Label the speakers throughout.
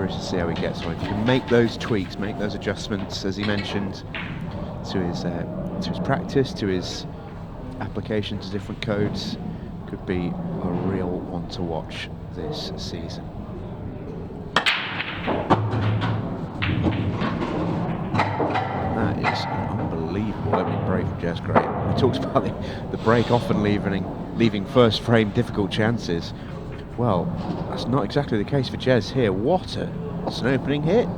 Speaker 1: curious to see how he gets on. If you can make those tweaks, make those adjustments, as he mentioned, to his practice, to his application to different codes, could be a real one to watch this season. That is an unbelievable opening break from Jes. Great. We talked about the break often leaving first frame difficult chances. Well, that's not exactly the case for Jes here. What's an opening hit.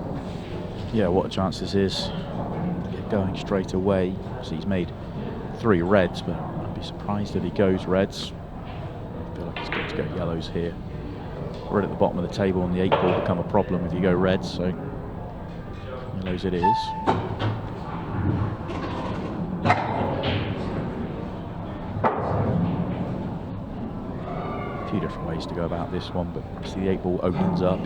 Speaker 2: Yeah, what a chance this is. Get going straight away. So he's made 3 reds, but I'd be surprised if he goes reds. I feel like he's got to go yellows here. Red at the bottom of the table and the 8 ball become a problem if you go reds, so yellows it is. A few different ways to go about this one, but obviously the 8 ball opens up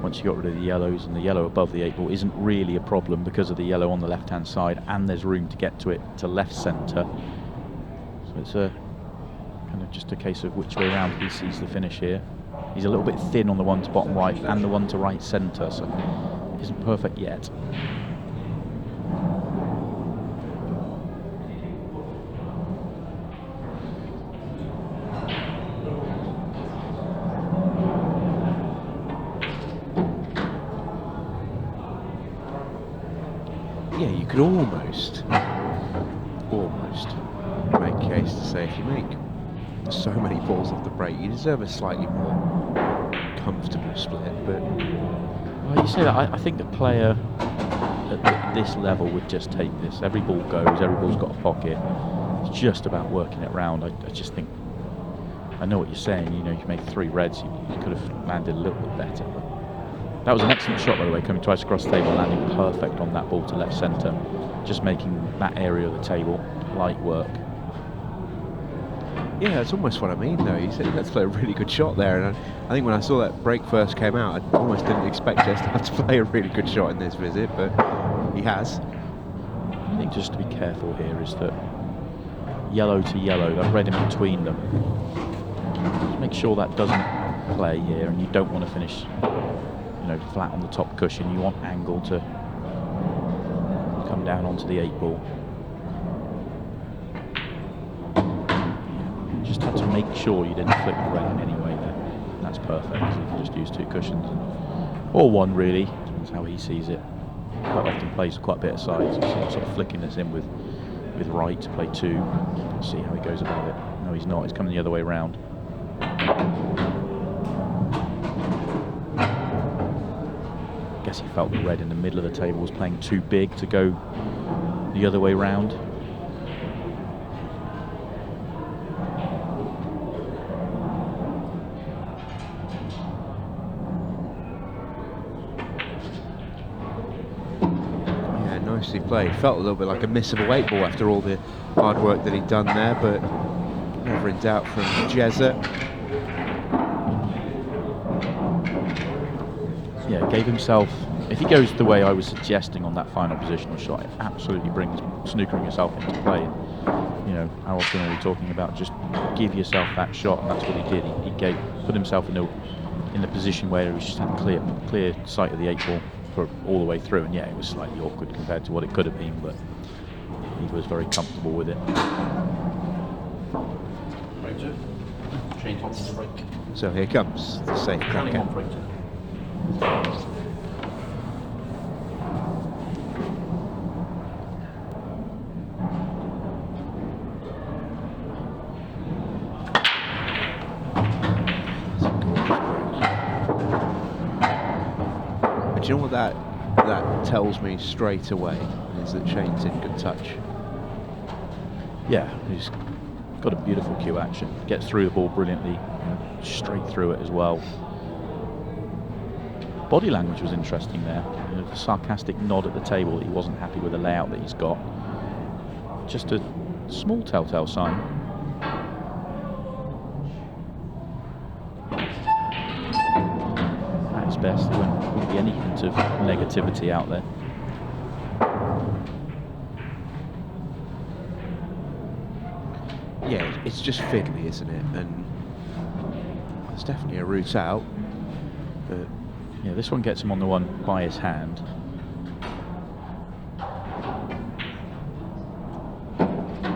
Speaker 2: once you got rid of the yellows, and the yellow above the 8 ball isn't really a problem because of the yellow on the left hand side, and there's room to get to it to left centre. So it's a kind of just a case of which way around he sees the finish here. He's a little bit thin on the one to bottom right and the one to right centre, so isn't perfect yet.
Speaker 1: Yeah, you could almost make a case to say if you make so many balls off the break, you deserve a slightly more comfortable split. But
Speaker 2: well, you say that, I think the player at this level would just take this. Every ball goes, every ball's got a pocket. It's just about working it round. I just think, I know what you're saying, you know, you made 3 reds, you could have landed a little bit better. But that was an excellent shot, by the way, coming twice across the table, landing perfect on that ball to left centre, just making that area of the table light work.
Speaker 1: yeah, it's almost what I mean, though. He said let's play a really good shot there, and I think when I saw that break first came out, I almost didn't expect Jes to have to play a really good shot in this visit, but he has.
Speaker 2: I think just to be careful here is that yellow to yellow, that red in between them, just make sure that doesn't play here, and you don't want to finish, you know, flat on the top cushion. You want angle to come down onto the 8 ball. Just had to make sure you didn't flip the red in any way there. That's perfect. So you can just use 2 cushions, or 1 really. That's how he sees it. Quite often plays quite a bit of sides. So sort of flicking this in with right to play 2. See how he goes about it. No, he's not. He's coming the other way round. Guess he felt the red in the middle of the table was playing too big to go the other way round.
Speaker 1: Yeah, nicely played. Felt a little bit like a missable 8 ball after all the hard work that he'd done there, but never in doubt from Jes.
Speaker 2: Yeah, gave himself, if he goes the way I was suggesting on that final positional shot, it absolutely brings snookering yourself into play. You know, how often are we talking about just give yourself that shot, and that's what he did. He put himself in the position where he just had clear sight of the 8 ball for all the way through, and yeah, it was slightly awkward compared to what it could have been, but he was very comfortable with it.
Speaker 3: Change on the break.
Speaker 1: So here comes the safe cracker. But do you know what that tells me straight away is that Shane's in good touch.
Speaker 2: Yeah, he's got a beautiful cue action. Gets through the ball brilliantly, straight through it as well. Body language was interesting there. You know, the sarcastic nod at the table that he wasn't happy with the layout that he's got. Just a small telltale sign. At his best, there wouldn't be any hint of negativity out there.
Speaker 1: Yeah, it's just fiddly, isn't it? And there's definitely a route out, but
Speaker 2: Yeah, this one gets him on the one by his hand.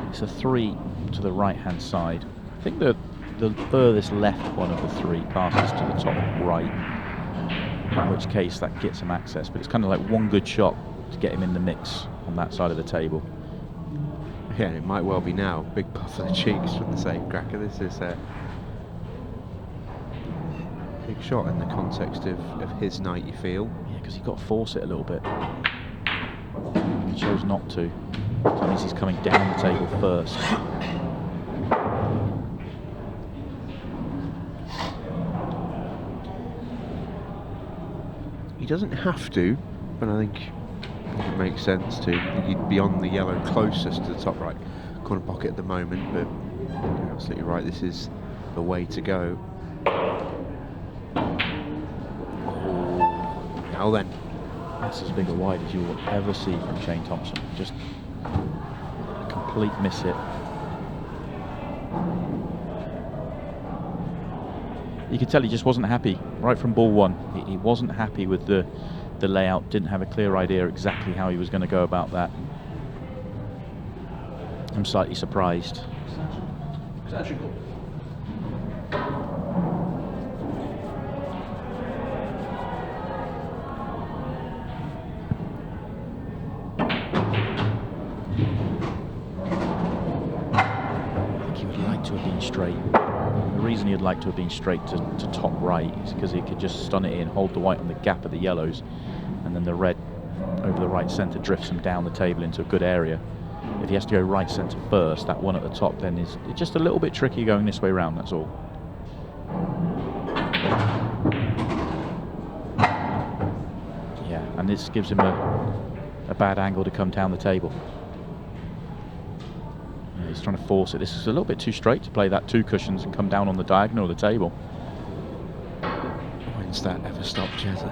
Speaker 2: It's a 3 to the right-hand side. I think the furthest left one of the 3 passes to the top right, in which case that gets him access, but it's kind of like one good shot to get him in the mix on that side of the table.
Speaker 1: Yeah, it might well be now. Big puff of the cheeks from the safecracker. This is a big shot in the context of his night, you feel.
Speaker 2: Yeah, because he got to force it a little bit. He chose not to. So that means he's coming down the table first.
Speaker 1: He doesn't have to, but I think it makes sense to. I think he'd be on the yellow closest to the top right corner pocket at the moment, but you're absolutely right, this is the way to go. Oh, now then.
Speaker 2: That's as big a wide as you will ever see from Shane Thompson. Just a complete miss hit. You could tell he just wasn't happy right from ball 1. He wasn't happy with the layout, didn't have a clear idea exactly how he was going to go about that. I'm slightly surprised. Straight. The reason he'd like to have been straight to top right is because he could just stun it in, hold the white on the gap of the yellows, and then the red over the right centre drifts him down the table into a good area. If he has to go right centre first, that one at the top then is just a little bit tricky going this way round, that's all. Yeah, and this gives him a bad angle to come down the table. He's trying to force it. This is a little bit too straight to play that 2 cushions and come down on the diagonal of the table.
Speaker 1: When's that ever stop, Jesser?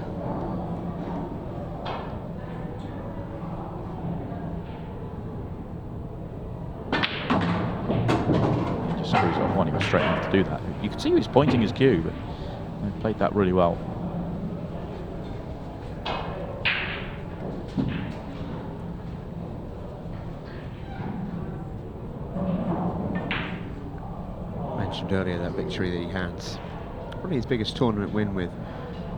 Speaker 2: He just screws off one. He was straight enough to do that. You could see he was pointing his cue, but he played that really well.
Speaker 1: Earlier, that victory that he had, probably his biggest tournament win with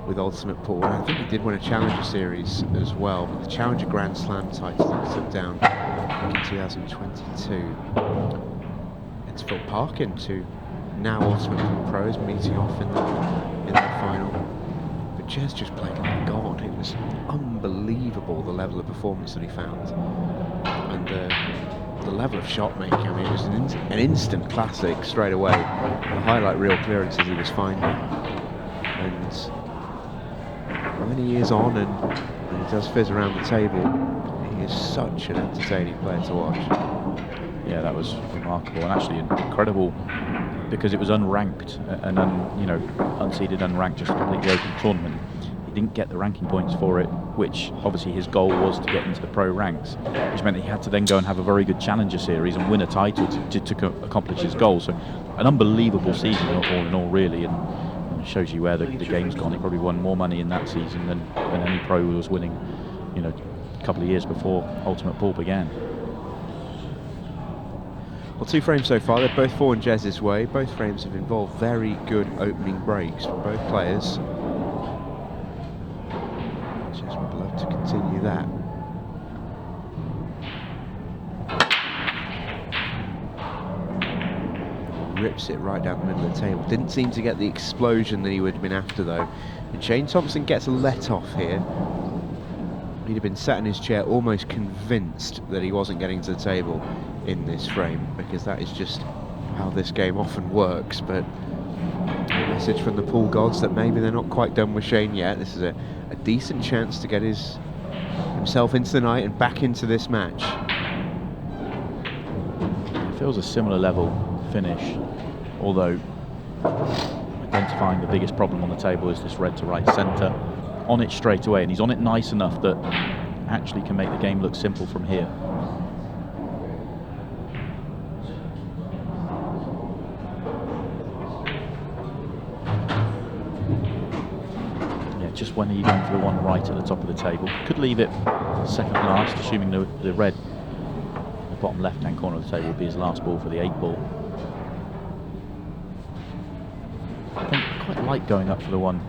Speaker 1: 𝗏𝗏𝗃𝗏, and I think he did win a Challenger Series as well, but the Challenger Grand Slam title that he took down in 2022. It's 𝗏𝗏𝗃𝗏 to now Ultimate Pool Pros meeting off in the final. But Jez just played like God. It was unbelievable the level of performance that he found, and the level of shot making. I mean, it was an instant classic straight away. The highlight reel clearances he was finding, and when he is on and he does fizz around the table, he is such an entertaining player to watch.
Speaker 2: Yeah, that was remarkable and actually incredible because it was unranked and unseeded, unranked, just a completely open tournament. He didn't get the ranking points for it, which obviously his goal was to get into the pro ranks, which meant he had to then go and have a very good Challenger Series and win a title to accomplish his goal. So an unbelievable season all in all, really, and it shows you where the game's gone. He probably won more money in that season than any pro was winning, a couple of years before Ultimate Pool began.
Speaker 1: Well, 2 frames so far. They're both fallen Jez's way. Both frames have involved very good opening breaks from both players. Would love to continue that. Rips it right down the middle of the table. Didn't seem to get the explosion that he would have been after, though. And Shane Thompson gets a let off here. He'd have been sat in his chair almost convinced that he wasn't getting to the table in this frame, because that is just how this game often works. But a message from the pool gods that maybe they're not quite done with Shane yet. This is a decent chance to get himself into the night and back into this match.
Speaker 2: It feels a similar level finish, although identifying the biggest problem on the table is this red to right centre. On it straight away, and he's on it nice enough that actually can make the game look simple from here. when are you going for the one right at the top of the table? Could leave it second last, assuming the red, the bottom left-hand corner of the table, will be his last ball for the 8 ball. I think I quite like going up for the one.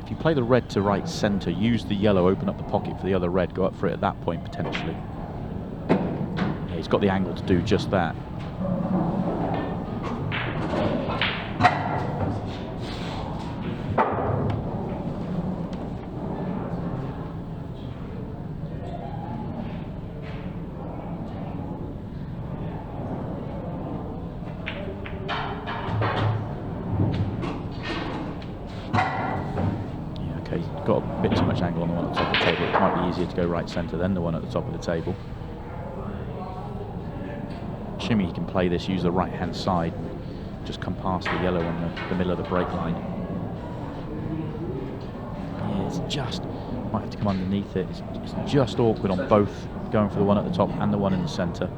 Speaker 2: If you play the red to right centre, use the yellow, open up the pocket for the other red, go up for it at that point potentially. Yeah, he's got the angle to do just that. Got a bit too much angle on the one at the top of the table. It might be easier to go right centre than the one at the top of the table. Assuming he can play this, use the right hand side, just come past the yellow on the middle of the break line. Yeah, it's just, might have to come underneath it. It's just awkward on both, going for the one at the top and the one in the centre.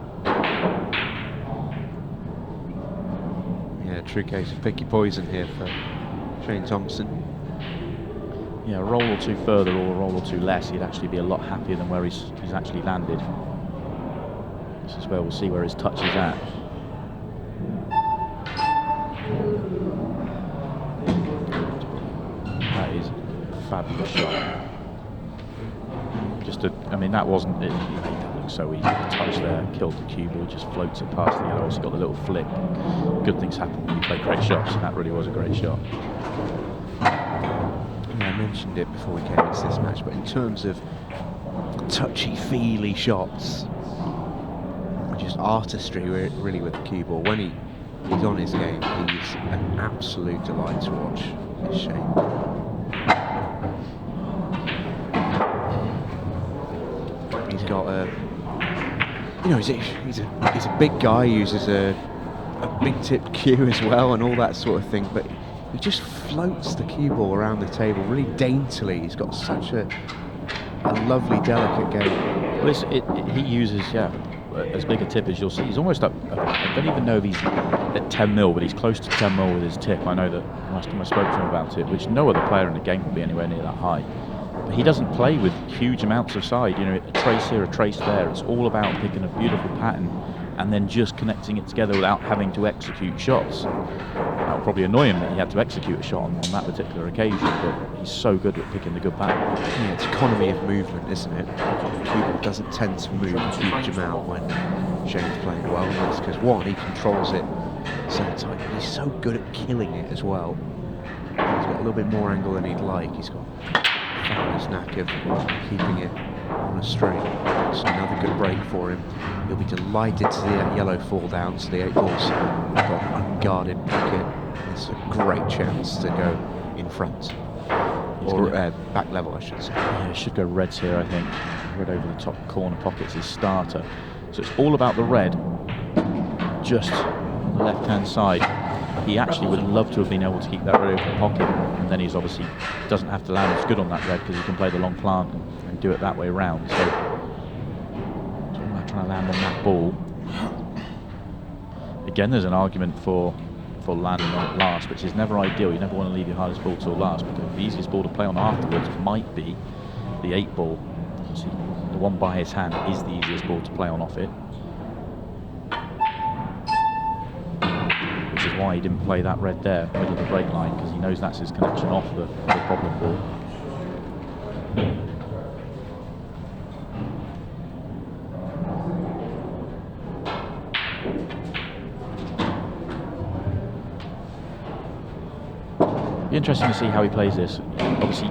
Speaker 1: Yeah, true case of picky poison here for Shane Thompson.
Speaker 2: Yeah, a roll or two further or a roll or two less, he'd actually be a lot happier than where he's actually landed. This is where we'll see where his touch is at. That is a fabulous shot. I mean, that wasn't it. That looked so easy. The touch there killed the cue ball, just floats it past the yellow. Also got the little flick. Good things happen when you play great shots, and that really was a great shot.
Speaker 1: I mentioned it before we came into this match, but in terms of touchy-feely shots, just artistry really with the cue ball, when he's on his game, he's an absolute delight to watch. It's Shane. He's got he's a big guy, uses a big tip cue as well and all that sort of thing, but he just floats the cue ball around the table really daintily. He's got such a lovely, delicate game.
Speaker 2: Well, he uses, as big a tip as you'll see. He's almost up, I don't even know if he's at 10 mil, but he's close to 10 mil with his tip. I know that last time I spoke to him about it, which no other player in the game would be anywhere near that high. But he doesn't play with huge amounts of side, a trace here, a trace there. It's all about picking a beautiful pattern and then just connecting it together without having to execute shots. That would probably annoy him that he had to execute a shot on that particular occasion, but he's so good at picking the good pattern.
Speaker 1: Yeah, it's economy of movement, isn't it? The cue ball doesn't tend to move a huge amount when Shane's playing well. That's because, one, he controls it so tight, but he's so good at killing it as well. He's got a little bit more angle than he'd like. He's got a fabulous knack of keeping it on a string. It's another good break for him. He'll be delighted to see that yellow fall down, so the 8 ball's got an unguarded pocket. It's a great chance to go in front. Or back level, I should say.
Speaker 2: Yeah, should go reds here, I think. Red over the top corner pocket's his starter. So it's all about the red, just on the left-hand side. He actually would love to have been able to keep that red over the pocket, and then he's obviously doesn't have to land as good on that red because he can play the long plant and do it that way around. So trying to land on that ball. Again, there's an argument for landing on it last, which is never ideal. You never want to leave your hardest ball till last, because the easiest ball to play on afterwards might be the 8 ball. See, the one by his hand is the easiest ball to play on off it, which is why he didn't play that red there, middle of the break line, because he knows that's his connection off the problem ball. Be interesting to see how he plays this. Obviously,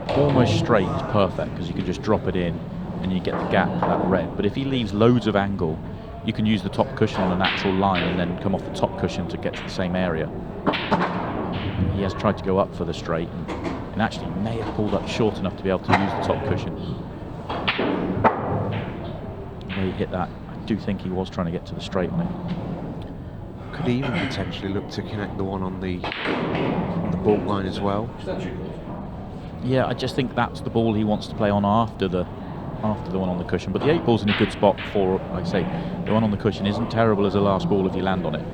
Speaker 2: almost straight is perfect because you can just drop it in and you get the gap for that red. But if he leaves loads of angle, you can use the top cushion on a natural line and then come off the top cushion to get to the same area. He has tried to go up for the straight and actually may have pulled up short enough to be able to use the top cushion. Where he hit that, I do think he was trying to get to the straight on it.
Speaker 1: Could he even potentially look to connect the one on the baulk line as well?
Speaker 2: Yeah, I just think that's the ball he wants to play on after the one on the cushion. But the 8 ball's in a good spot for, like I say, the one on the cushion isn't terrible as a last ball if you land on it.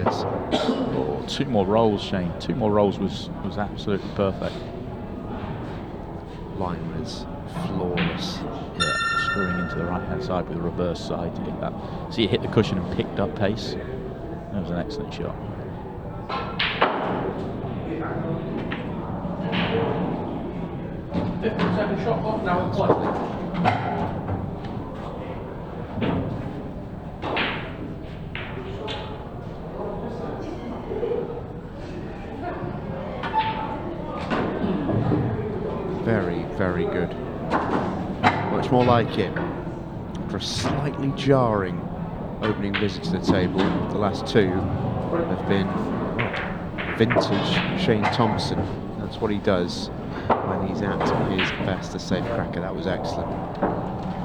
Speaker 1: says.
Speaker 2: Oh, 2 more rolls, Shane. 2 more rolls was absolutely perfect.
Speaker 1: Line was flawless.
Speaker 2: Yeah, screwing into the right-hand side with a reverse side to hit that. So you hit the cushion and picked up pace. That was an excellent shot.
Speaker 3: Second shot clock now in play.
Speaker 1: Very, very good. Much more like it. After a slightly jarring opening visit to the table, the last 2 have been vintage Shane Thompson. That's what he does when he's at his best, a safe cracker. That was excellent.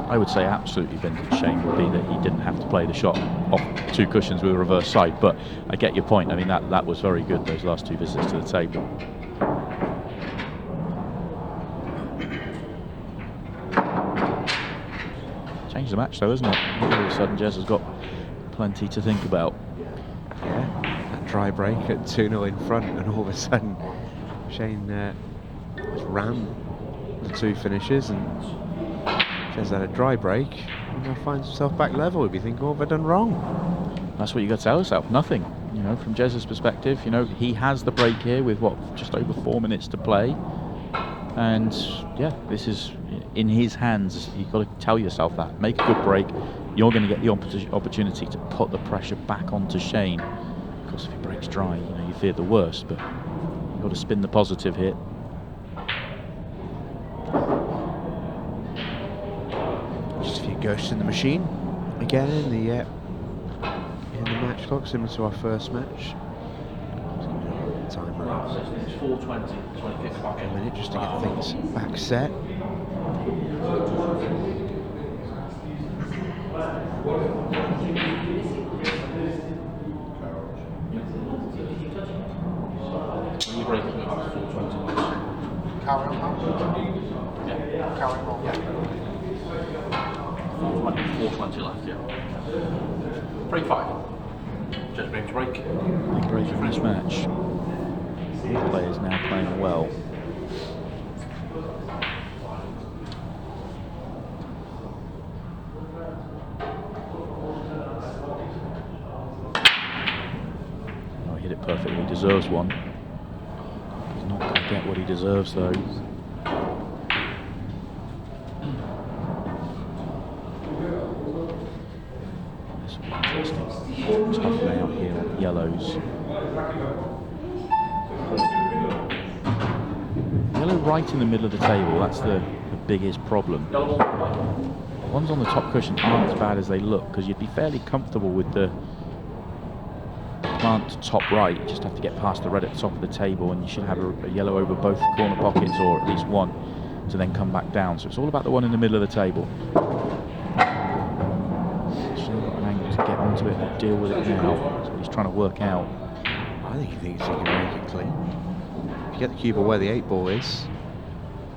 Speaker 2: I would say absolutely vintage Shane would be that he didn't have to play the shot off 2 cushions with a reverse side, but I get your point. I mean, that was very good, those last 2 visits to the table. Changed the match though, isn't it? All of a sudden Jez has got plenty to think about.
Speaker 1: Yeah, that dry break at 2-0 in front, and all of a sudden Shane just ran the 2 finishes, and Jez had a dry break and now finds himself back level. He'd be thinking, what have I done wrong?
Speaker 2: That's what you got to tell yourself. Nothing. You know, from Jez's perspective, you know, he has the break here with what, just over 4 minutes to play, and yeah, this is in his hands. You've got to tell yourself that. Make a good break. You're going to get the opportunity to put the pressure back onto Shane. Of course, if he breaks dry, you know, you fear the worst, but you've got to spin the positive here.
Speaker 1: Just a few ghosts in the machine. Again, in the match clock, similar to our first match. Timer.
Speaker 3: It's 4:20, 25th back
Speaker 1: A minute just to get things back set.
Speaker 3: You break it at 4:20.
Speaker 4: Carry on now?
Speaker 3: Yeah.
Speaker 4: Carry on.
Speaker 3: Yeah. 4:20 left, yeah. Break 5. Just brings break.
Speaker 2: Big break in this match. The players now playing well. Oh, he hit it perfectly. He deserves one. He's not going to get what he deserves, though. This will be interesting. Tough layout here on yellows. Yellow right in the middle of the table, that's the biggest problem. The ones on the top cushion aren't as bad as they look, because you'd be fairly comfortable with the plant top right. You just have to get past the red at the top of the table, and you should have a yellow over both corner pockets, or at least one, to then come back down. So it's all about the one in the middle of the table. Still got an angle to get onto it and deal with it now. That's what he's trying to work out.
Speaker 1: I think he thinks he can make it clean. If you get the cue ball where the 8 ball is.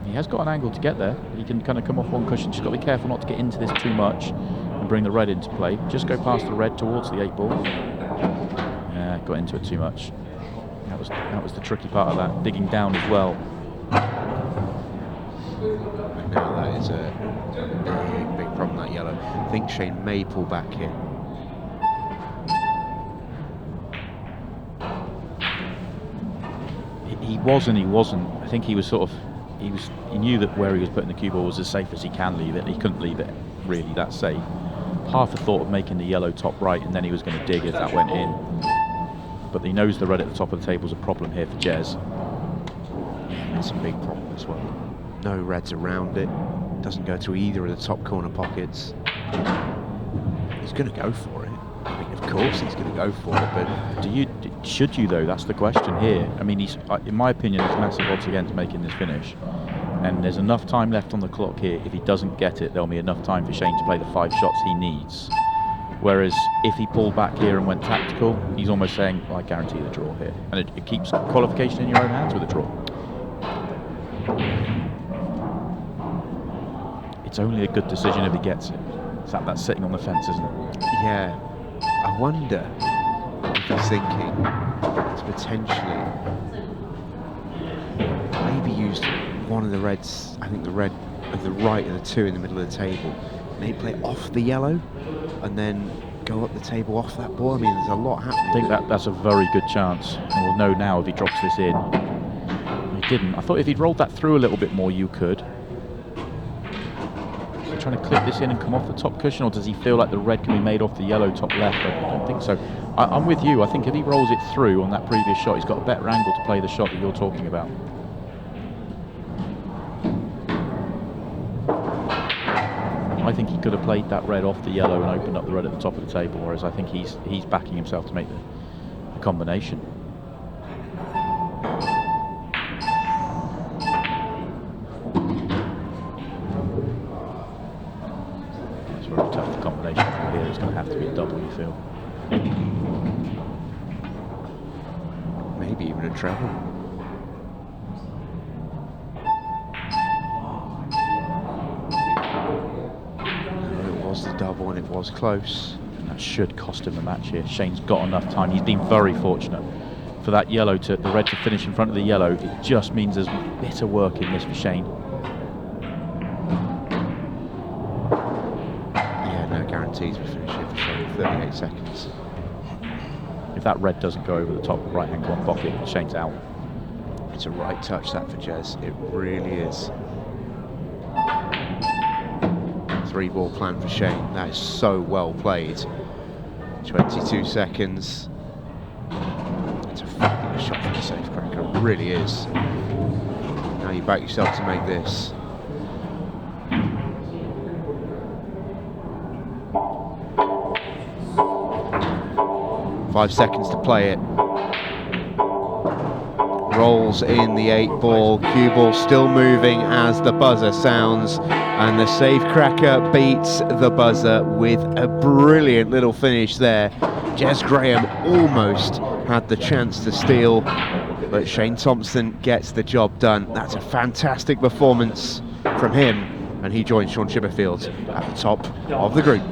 Speaker 2: He has got an angle to get there. He can kind of come off one cushion. Just got to be careful not to get into this too much and bring the red into play. Just go past the red towards the 8 ball. Yeah, got into it too much. That was the tricky part of that. Digging down as well.
Speaker 1: And now that is a big problem, that yellow. I think Shane may pull back here.
Speaker 2: He was and he wasn't. I think he was sort of, he knew that where he was putting the cue ball was as safe as he can leave it. He couldn't leave it really that safe. Half the thought of making the yellow top right, and then he was going to dig if that went in. But he knows the red at the top of the table is a problem here for Jez.
Speaker 1: Yeah, that's a big problem as well. No reds around it. Doesn't go to either of the top corner pockets. He's going to go for it. I mean, of course he's going to go for it, but
Speaker 2: should you though? That's the question here. I mean, in my opinion, there's massive odds against making this finish, and there's enough time left on the clock here. If he doesn't get it, there'll be enough time for Shane to play the 5 shots he needs. Whereas if he pulled back here and went tactical, he's almost saying, well, I guarantee the draw here, and it keeps qualification in your own hands with a draw. It's only a good decision if he gets it. That's sitting on the fence, isn't it?
Speaker 1: yeah, I wonder if he's thinking to potentially maybe use one of the reds, I think the red of the right of the two in the middle of the table, maybe play off the yellow and then go up the table off that ball. I mean, there's a lot happening.
Speaker 2: I think that's a very good chance. And we'll know now if he drops this in. He didn't. I thought if he'd rolled that through a little bit more, you could. Is he trying to clip this in and come off the top cushion, or does he feel like the red can be made off the yellow top left? I don't think so. I'm with you. I think if he rolls it through on that previous shot, he's got a better angle to play the shot that you're talking about. I think he could have played that red off the yellow and opened up the red at the top of the table, whereas I think he's backing himself to make the combination. It's very tough, the combination here. It's going to have to be a double, you feel.
Speaker 1: Maybe even a treble. The double, and it was close.
Speaker 2: And that should cost him the match here. Shane's got enough time. He's been very fortunate for that yellow the red to finish in front of the yellow. It just means there's a bit of work in this for Shane.
Speaker 1: Yeah, no guarantees for finishing for Shane. 38 seconds.
Speaker 2: If that red doesn't go over the top right hand corner pocket, Shane's out.
Speaker 1: It's a right touch that for Jez. It really is. 3-ball plan for Shane. That is so well played. 22 seconds. It's a fabulous shot from the safecracker. It really is. Now you back yourself to make this. Five seconds to play it. Rolls in the 8-ball. Cue ball still moving as the buzzer sounds, and the safecracker beats the buzzer with a brilliant little finish there. Jez Graham almost had the chance to steal, but Shane Thompson gets the job done. That's a fantastic performance from him, and he joins Shaun Chipperfield at the top of the group.